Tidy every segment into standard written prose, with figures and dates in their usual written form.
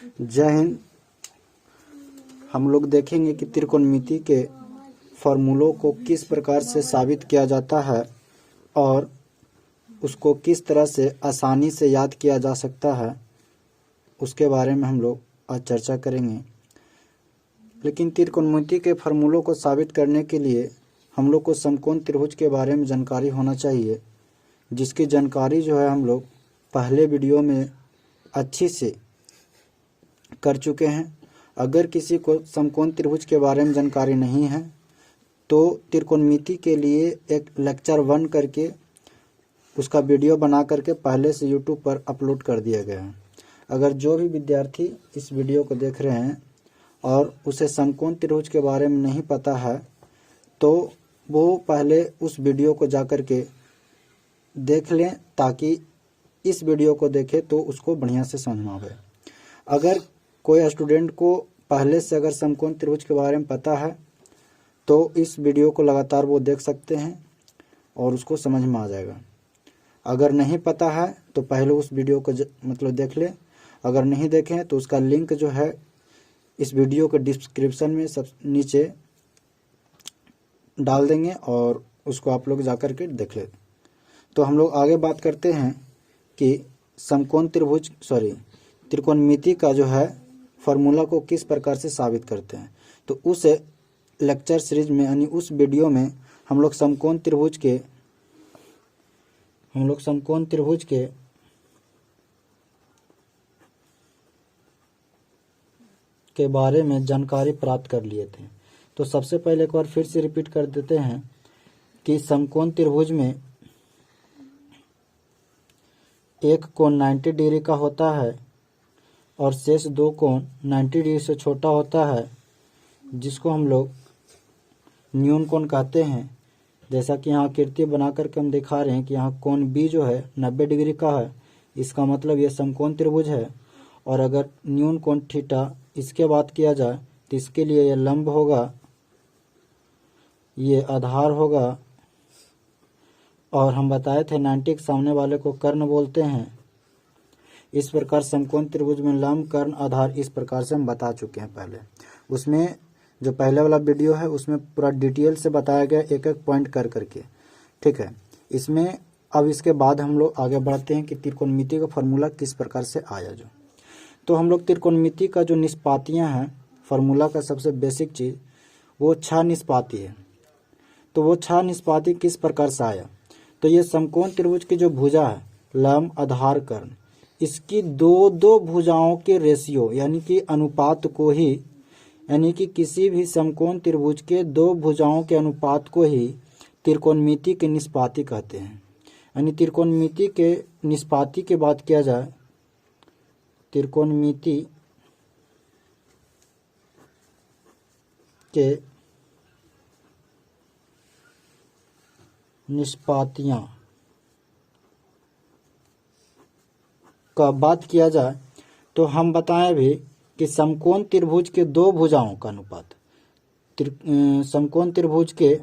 जय हिंद। हम लोग देखेंगे कि त्रिकोणमिति के फॉर्मूलों को किस प्रकार से साबित किया जाता है और उसको किस तरह से आसानी से याद किया जा सकता है, उसके बारे में हम लोग आज चर्चा करेंगे। लेकिन त्रिकोणमिति के फॉर्मूलों को साबित करने के लिए हम लोग को समकोण त्रिभुज के बारे में जानकारी होना चाहिए, जिसकी जानकारी जो है हम लोग पहले वीडियो में अच्छी से कर चुके हैं। अगर किसी को समकोण त्रिभुज के बारे में जानकारी नहीं है तो त्रिकोणमिति के लिए एक लेक्चर 1 करके उसका वीडियो बना करके पहले से यूट्यूब पर अपलोड कर दिया गया है। अगर जो भी विद्यार्थी इस वीडियो को देख रहे हैं और उसे समकोण त्रिभुज के बारे में नहीं पता है तो वो पहले उस वीडियो को जा कर के देख लें, ताकि इस वीडियो को देखे तो उसको बढ़िया से समझ में आवे। अगर कोई स्टूडेंट को पहले से अगर समकोण त्रिभुज के बारे में पता है तो इस वीडियो को लगातार वो देख सकते हैं और उसको समझ में आ जाएगा। अगर नहीं पता है तो पहले उस वीडियो को मतलब देख ले। अगर नहीं देखें तो उसका लिंक जो है इस वीडियो के डिस्क्रिप्शन में सब नीचे डाल देंगे और उसको आप लोग जा कर के देख ले। तो हम लोग आगे बात करते हैं कि समकोण त्रिकोणमिति का जो है फार्मूला को किस प्रकार से साबित करते हैं। तो उस लेक्चर सीरीज में यानी उस वीडियो में हम लोग समकोण त्रिभुज के बारे में जानकारी प्राप्त कर लिए थे। तो सबसे पहले एक बार फिर से रिपीट कर देते हैं कि समकोण त्रिभुज में एक कोण 90 डिग्री का होता है और शेष दो कोण 90 डिग्री से छोटा होता है, जिसको हम लोग न्यून कोण कहते हैं। जैसा कि यहाँ आकृति बना करके हम दिखा रहे हैं कि यहाँ कोण बी जो है 90 डिग्री का है, इसका मतलब ये समकोण त्रिभुज है। और अगर न्यून कोण थीटा इसके बात किया जाए तो इसके लिए ये लंब होगा, ये आधार होगा, और हम बताए थे 90 के सामने वाले को कर्ण बोलते हैं। इस प्रकार समकोण त्रिभुज में लंब, कर्ण, आधार इस प्रकार से हम बता चुके हैं पहले। उसमें जो पहले वाला वीडियो है उसमें पूरा डिटेल से बताया गया एक एक पॉइंट कर करके, ठीक है। इसमें अब इसके बाद हम लोग आगे बढ़ते हैं कि त्रिकोणमिति का फार्मूला किस प्रकार से आया। जो तो हम लोग त्रिकोणमिति का जो निष्पातियाँ हैं, फार्मूला का सबसे बेसिक चीज़ वो 6 निष्पाती है। तो वो 6 निष्पाती किस प्रकार से आया। तो ये समकोण त्रिभुज की जो भुजा है, लंब, आधार, कर्ण, इसकी दो भुजाओं के रेशियो यानी कि अनुपात को ही, यानी कि किसी भी समकोण त्रिभुज के 2 भुजाओं के अनुपात को ही त्रिकोणमिति के निष्पाती कहते हैं। यानी त्रिकोणमिति के निष्पाती की बात किया जाए, त्रिकोणमिति के निष्पातियाँ का बात किया जाए तो हम बताएं भी कि समकोण त्रिभुज के 2 भुजाओं का अनुपात, समकोण त्रिभुज के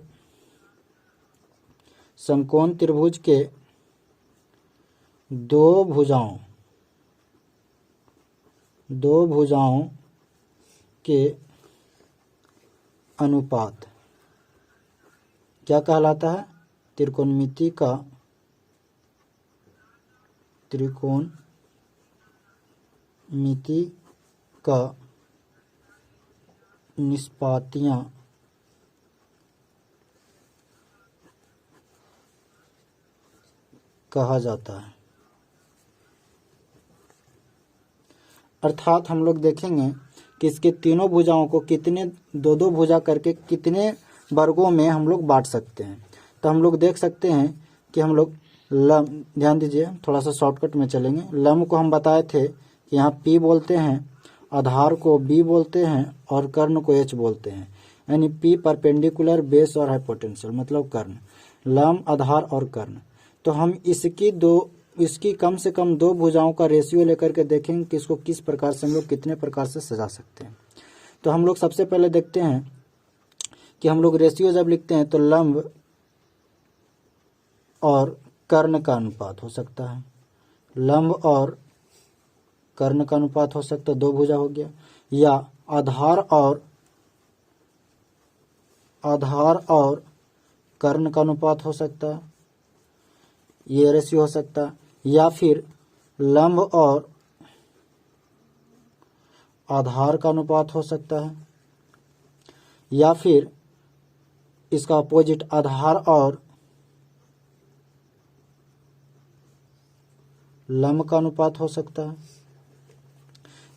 2 भुजाओं के अनुपात क्या कहलाता है। त्रिकोणमिति का निष्पातियाँ कहा जाता है। अर्थात हम लोग देखेंगे कि इसके तीनों भुजाओं को कितने 2-2 भुजा करके कितने वर्गों में हम लोग बांट सकते हैं। तो हम लोग देख सकते हैं कि हम लोग लंब, ध्यान दीजिए, थोड़ा सा शॉर्टकट में चलेंगे। लंब को हम बताए थे कि यहाँ P बोलते हैं, आधार को B बोलते हैं और कर्ण को H बोलते हैं। यानी P परपेंडिकुलर, बेस और हाइपोटेंशियल मतलब कर्ण, लंब, आधार और कर्ण। तो हम इसकी कम से कम 2 भुजाओं का रेशियो लेकर के देखेंगे कि इसको किस प्रकार से हम लोग कितने प्रकार से सजा सकते हैं। तो हम लोग सबसे पहले देखते हैं कि हम लोग रेशियो जब लिखते हैं तो लंब और कर्ण का अनुपात हो सकता है, लंब और कर्ण का अनुपात हो सकता है, दो भुजा हो गया, या आधार और कर्ण का अनुपात हो सकता है, ये रेशियो हो सकता है, या फिर लंब और आधार का अनुपात हो सकता है, या फिर इसका अपोजिट आधार और लंब का अनुपात हो सकता है,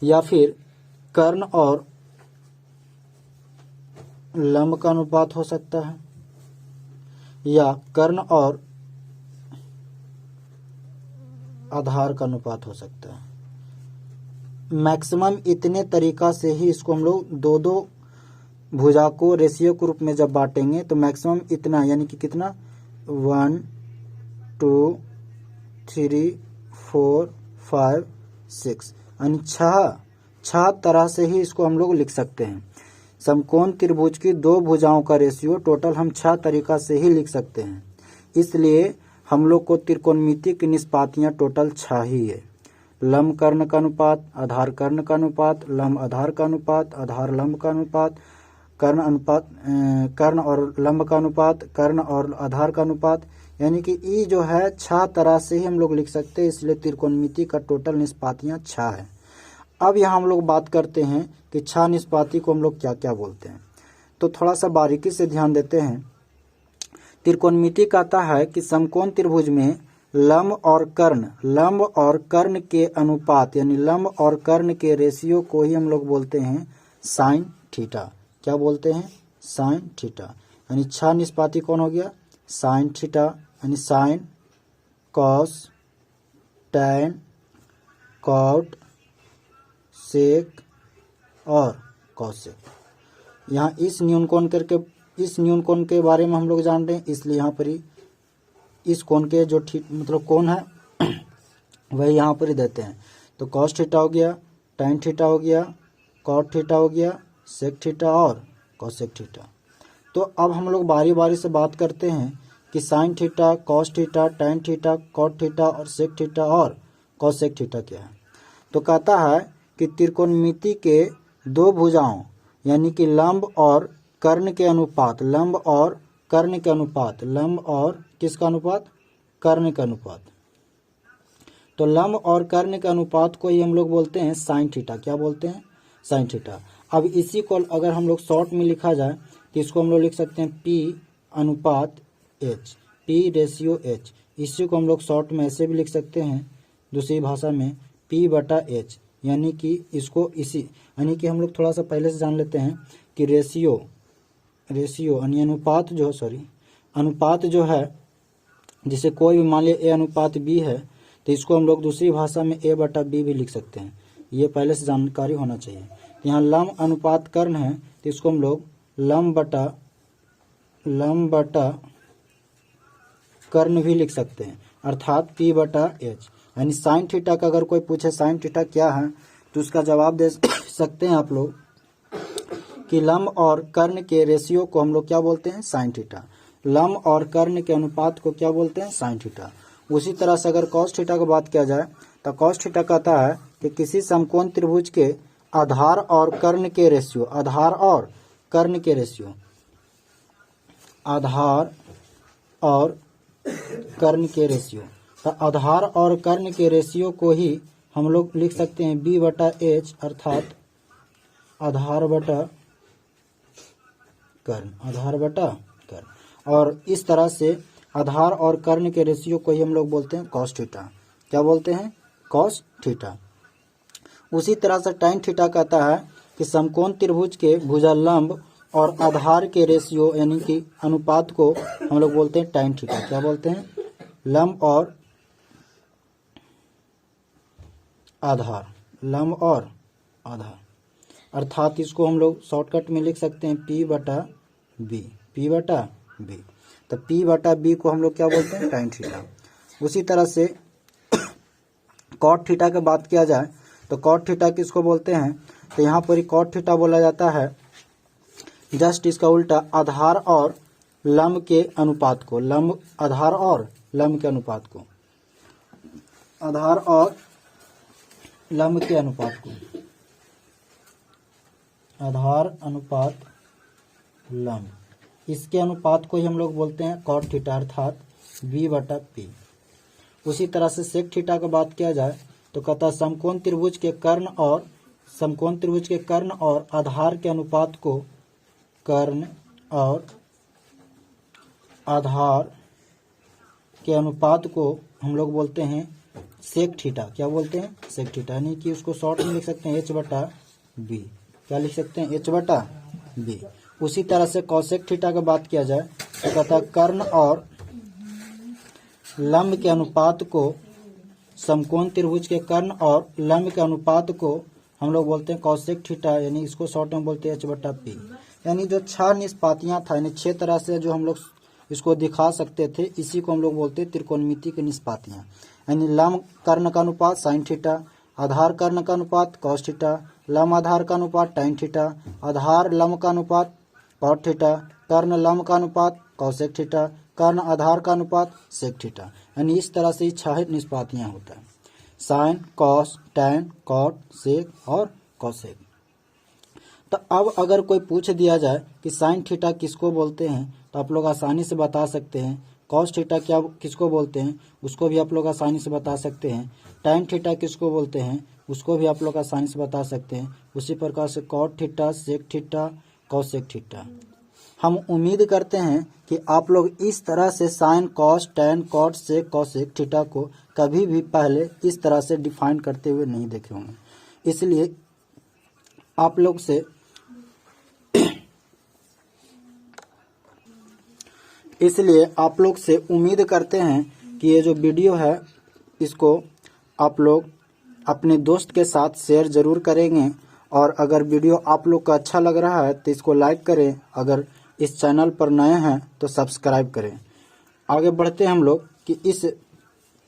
या फिर कर्ण और लंब का अनुपात हो सकता है, या कर्ण और आधार का अनुपात हो सकता है। मैक्सिमम इतने तरीका से ही इसको हम लोग दो दो भुजा को रेशियो के रूप में जब बांटेंगे तो मैक्सिमम इतना, यानी कि कितना 1 2 3 4 5 6 यानी छह तरह से ही इसको हम लोग लिख सकते हैं। समकोण त्रिभुज की दो भुजाओं का रेशियो टोटल हम 6 तरीका से ही लिख सकते हैं। इसलिए हम लोग को त्रिकोणमिति की निष्पातियां टोटल 6 ही है। लंब कर्ण का अनुपात, आधार कर्ण का अनुपात, लंब आधार का अनुपात, आधार लंब का अनुपात, कर्ण और लंब का अनुपात, कर्ण और आधार का अनुपात, यानी कि ये जो है 6 तरह से ही हम लोग लिख सकते हैं। इसलिए त्रिकोणमिति का टोटल निष्पातियां 6 है। अब यहाँ हम लोग बात करते हैं कि 6 निष्पाती को हम लोग क्या क्या बोलते हैं। तो थोड़ा सा बारीकी से ध्यान देते हैं। त्रिकोणमिति कहता है कि समकोण त्रिभुज में लंब और कर्ण के अनुपात, यानी लंब और कर्ण के रेशियो को ही हम लोग बोलते हैं साइन थीटा। क्या बोलते हैं? Sine theta. यानी 6 निष्पाती कौन हो गया? साइन थीटा, यानी साइन, कॉस, टैन, कॉट, सेक और कॉसेक। यहाँ इस न्यून कोण के बारे में हम लोग जान रहे हैं, इसलिए यहाँ पर ही इस कोण के जो मतलब कोण है वही यहाँ पर ही देते हैं। तो कॉस थीटा हो गया, टैन थीटा हो गया, कॉट थीटा हो गया, सेक थीटा और कॉसेक थीटा। तो अब हम लोग बारी बारी से बात करते हैं कि sine theta, cos theta, tan theta, cot theta और सेक थीटा और कॉसेक थीटा क्या है। तो कहता है कि त्रिकोणमिति के दो भुजाओं यानी कि लंब और कर्ण के अनुपात, लंब और कर्ण के अनुपात, लंब और किसका अनुपात? कर्ण का अनुपात। तो लंब और कर्ण के अनुपात को ही हम लोग बोलते हैं साइन थीटा। क्या बोलते हैं? Sine theta. अब इसी को अगर हम लोग शॉर्ट में लिखा जाए तो इसको हम लोग लिख सकते हैं P अनुपात H, P रेशियो H। इसी को हम लोग शॉर्ट में ऐसे भी लिख सकते हैं दूसरी भाषा में P बटा H, यानी कि इसको यानी कि हम लोग थोड़ा सा पहले से जान लेते हैं कि रेशियो यानी अनुपात जो है, जिसे कोई भी मान लिया A अनुपात B है तो इसको हम लोग दूसरी भाषा में A बटा B भी लिख सकते हैं। ये पहले से जानकारी होना चाहिए। यहाँ लंब अनुपात कर्ण है तो इसको हम लोग लंब बटा कर्ण भी लिख सकते हैं, अर्थात P बटा H। यानी साइन थीटा का अगर कोई पूछे साइन थीटा क्या है तो उसका जवाब दे सकते हैं आप लोग कि लंब और कर्ण के रेशियो को हम लोग क्या बोलते हैं? Sine theta. लंब और कर्ण के अनुपात को क्या बोलते हैं? Sine theta. उसी तरह से अगर कॉस थीटा की बात किया जाए तो कॉस थीटा कहता है कि किसी समकोण त्रिभुज के आधार और कर्ण के रेशियो, आधार और कर्ण के रेशियो, आधार और कर्ण के रेशियो, तो आधार और कर्ण के रेशियो को ही हम लोग लिख सकते हैं B बटा H, अर्थात आधार बटा कर्ण। और इस तरह से आधार और कर्ण के रेशियो को ही हम लोग बोलते हैं कॉस थीटा। क्या बोलते हैं? Cos theta. उसी तरह से टैन थीटा कहता है कि समकोण त्रिभुज के भुजा लंब और आधार के रेशियो यानी कि अनुपात को हम लोग बोलते हैं टैन थीटा। क्या बोलते हैं? लंब और आधार, अर्थात इसको हम लोग शॉर्टकट में लिख सकते हैं P बटा B। तो P बटा B को हम लोग क्या बोलते हैं? Tan theta. उसी तरह से कॉट थीटा की बात किया जाए तो कॉट थीटा किसको बोलते हैं? तो यहाँ पर ही कॉट थीटा बोला जाता है जस्ट इसका उल्टा आधार और लंब के अनुपात को, आधार और लंब के अनुपात को, आधार और लंब के अनुपात को, आधार अनुपात लंब, इसके अनुपात को ही हम लोग बोलते हैं कॉट थीटा अर्थात b/p। उसी तरह से सेक थीटा का बात किया जाए तो कहता है समकोण त्रिभुज के कर्ण और आधार के अनुपात को, कर्ण और आधार के अनुपात को हम लोग बोलते हैं सेक थीटा। क्या बोलते हैं? Sec theta. यानी कि उसको शॉर्ट में लिख सकते हैं h/b। क्या लिख सकते हैं? h/b। उसी तरह से कॉसेक थीटा का बात किया जाए तो कहता है कर्ण और लंब के अनुपात को, समकोण त्रिभुज के कर्ण और लंब के अनुपात को हम लोग बोलते हैं कॉसेक थीटा, यानी इसको शॉर्ट में बोलते हैं h/p। यानी जो 6 निष्पातियां था, यानी 6 तरह से जो हम लोग इसको दिखा सकते थे, इसी को हम लोग बोलते हैं त्रिकोणमिति की निष्पातियां। यानी लंब कर्ण का अनुपात साइन थीटा, आधार कर्ण का अनुपात कॉस थीटा, लंब आधार का अनुपात टाइन थीटा, आधार लंब का अनुपात कॉट थीटा, कर्ण लंब का अनुपात कॉसेक थीटा, कर्ण आधार का अनुपात सेक थीटा। यानी इस तरह से 6 निष्पातियां होता है, साइन, कॉस, टैन, कॉट, सेक और कॉसेक। तो अब अगर कोई पूछ दिया जाए कि साइन थीटा किसको बोलते हैं तो आप लोग आसानी से बता सकते हैं। कॉस थीटा क्या किसको बोलते हैं उसको भी आप लोग आसानी से बता सकते हैं। टैन थीटा किसको बोलते हैं उसको भी आप लोग आसानी से बता सकते हैं। उसी प्रकार से cot theta, sec theta, cosec theta. हम उम्मीद करते हैं कि आप लोग इस तरह से sign, cos, tan, cot, sec, cosec theta को कभी भी पहले इस तरह से डिफाइन करते हुए नहीं देखे होंगे। इसलिए आप लोग से उम्मीद करते हैं कि ये जो वीडियो है इसको आप लोग अपने दोस्त के साथ शेयर जरूर करेंगे। और अगर वीडियो आप लोग का अच्छा लग रहा है तो इसको लाइक करें। अगर इस चैनल पर नए हैं तो सब्सक्राइब करें। आगे बढ़ते हैं हम लोग कि इस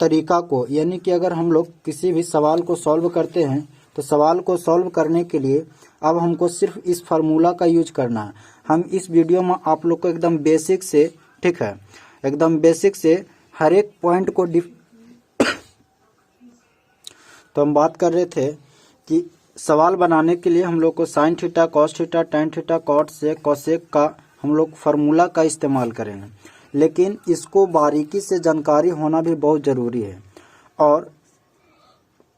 तरीका को, यानी कि अगर हम लोग किसी भी सवाल को सॉल्व करते हैं तो सवाल को सॉल्व करने के लिए अब हमको सिर्फ इस फार्मूला का यूज करना है। हम इस वीडियो में आप लोग को एकदम बेसिक से, ठीक है, एकदम बेसिक से हर एक पॉइंट को तो हम बात कर रहे थे कि सवाल बनाने के लिए हम लोग को sine theta, cos theta, tan theta, cot, sec, cosec का हम लोग फार्मूला का इस्तेमाल करेंगे। लेकिन इसको बारीकी से जानकारी होना भी बहुत ज़रूरी है। और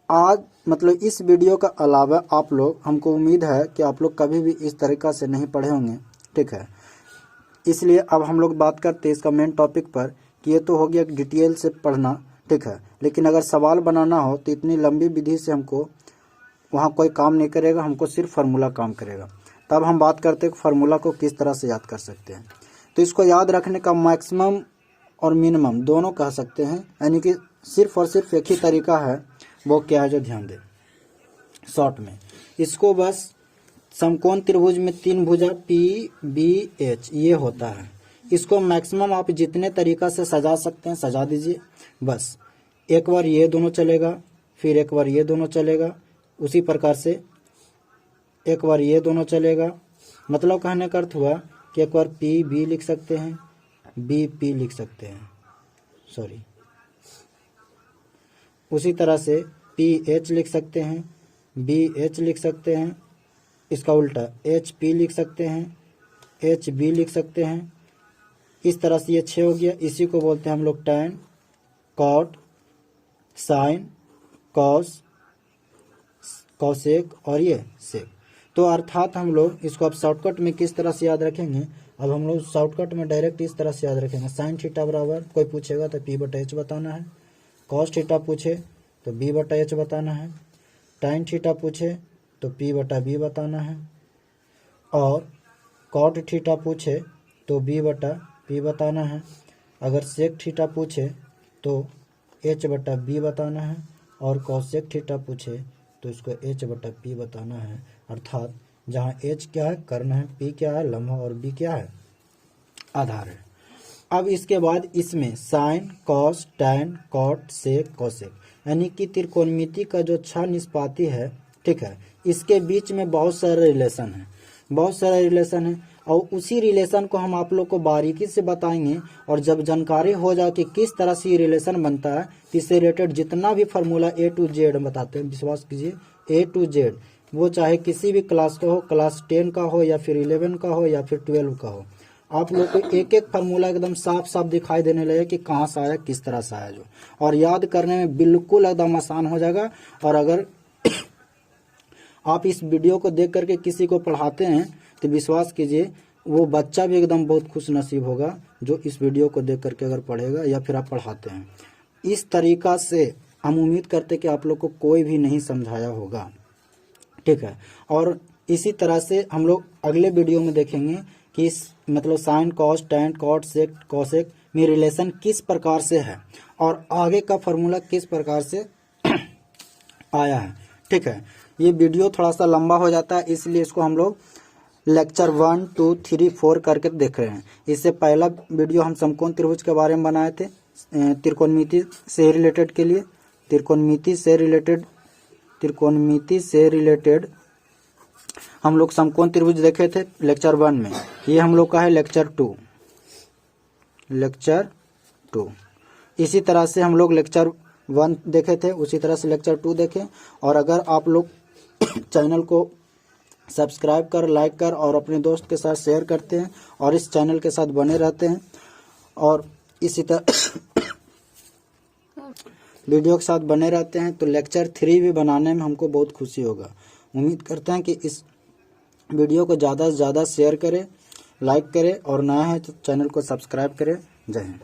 आज मतलब इस वीडियो का अलावा आप लोग, हमको उम्मीद है कि आप लोग कभी भी इस तरीक़ा से नहीं पढ़े होंगे, ठीक है। इसलिए अब हम लोग बात करते हैं इसका मेन टॉपिक पर कि ये तो हो गया डिटेल से पढ़ना, ठीक है। लेकिन अगर सवाल बनाना हो तो इतनी लंबी विधि से हमको वहाँ कोई काम नहीं करेगा, हमको सिर्फ फार्मूला काम करेगा। तब हम बात करते हैं कि फार्मूला को किस तरह से याद कर सकते हैं। तो इसको याद रखने का मैक्सिमम और मिनिमम दोनों कह सकते हैं, यानी कि सिर्फ और सिर्फ एक ही तरीका है। वो क्या है जो ध्यान दें शॉर्ट में। इसको बस समकोण त्रिभुज में 3 भुजा PBH ये होता है। इसको मैक्सिमम आप जितने तरीका से सजा सकते हैं सजा दीजिए। बस एक बार ये दोनों चलेगा, फिर एक बार ये दोनों चलेगा, उसी प्रकार से एक बार ये दोनों चलेगा। मतलब कहने का अर्थ हुआ कि एक बार PB लिख सकते हैं, BP लिख सकते हैं, सॉरी। उसी तरह से PH लिख सकते हैं, BH लिख सकते हैं, इसका उल्टा HP लिख सकते हैं, HB लिख सकते हैं। इस तरह से ये 6 हो गया। इसी को बोलते हैं हम लोग tan, cot, sine, cos, cosec और ये सेक। तो अर्थात हम लोग इसको अब शॉर्टकट में किस तरह से याद रखेंगे। अब हम लोग शॉर्टकट में डायरेक्ट इस तरह से याद रखेंगे। साइन थीटा बराबर, कोई पूछेगा तो P/H बताना है। कॉस थीटा पूछे तो B/H बताना है। टाइन थीटा पूछे तो P/B बताना है। और कॉट थीटा पूछे तो B/P बताना है। अगर सेक थीटा पूछे तो H/B बताना है। और कॉसेक थीटा पूछे तो इसको H/P बताना है। अर्थात जहाँ H क्या है कर्ण है, P क्या है लंब है और B क्या है आधार है। अब इसके बाद इसमें sign, cos, tan, cot, sec, cosec यानी कि त्रिकोणमिति का जो 6 निष्पाती है, ठीक है, इसके बीच में बहुत सारे रिलेशन है, बहुत सारे रिलेशन है। और उसी रिलेशन को हम आप लोग को बारीकी से बताएंगे। और जब जानकारी हो जाए कि किस तरह से ये रिलेशन बनता है, इससे रिलेटेड जितना भी फार्मूला A to Z बताते हैं, विश्वास कीजिए A to Z, वो चाहे किसी भी क्लास का हो, क्लास 10 का हो या फिर 11 का हो या फिर 12 का हो, आप लोग को एक एक फार्मूला एकदम साफ साफ दिखाई देने लगे कि कहाँ से आया, किस तरह से आया जो, और याद करने में बिल्कुल एकदम आसान हो जाएगा। और अगर आप इस वीडियो को देख करके किसी को पढ़ाते हैं तो विश्वास कीजिए वो बच्चा भी एकदम बहुत खुश नसीब होगा जो इस वीडियो को देख करके अगर पढ़ेगा या फिर आप पढ़ाते हैं। इस तरीका से हम उम्मीद करते हैं कि आप लोग को कोई भी नहीं समझाया होगा, ठीक है। और इसी तरह से हम लोग अगले वीडियो में देखेंगे कि इस मतलब sign, cos, tan, cot, sec, cosec में रिलेशन किस प्रकार से है और आगे का फॉर्मूला किस प्रकार से आया है, ठीक है। ये वीडियो थोड़ा सा लंबा हो जाता है, इसलिए इसको हम लोग लेक्चर 1, 2, 3, 4 करके देख रहे हैं। इससे पहला वीडियो हम समकोण त्रिभुज के बारे में बनाए थे, त्रिकोणमिति से रिलेटेड के लिए, त्रिकोणमिति से रिलेटेड हम लोग समकोण त्रिभुज देखे थे लेक्चर 1 में। ये हम लोग का है लेक्चर 2। इसी तरह से हम लोग लेक्चर 1 देखे थे, उसी तरह से लेक्चर 2 देखें। और अगर आप लोग चैनल को सब्सक्राइब कर, लाइक कर और अपने दोस्त के साथ शेयर करते हैं और इस चैनल के साथ बने रहते हैं और इसी तरह वीडियो के साथ बने रहते हैं, तो लेक्चर 3 भी बनाने में हमको बहुत खुशी होगा। उम्मीद करते हैं कि इस वीडियो को ज़्यादा से ज़्यादा शेयर करें, लाइक करें और नया है तो चैनल को सब्सक्राइब करें। जय हिंद।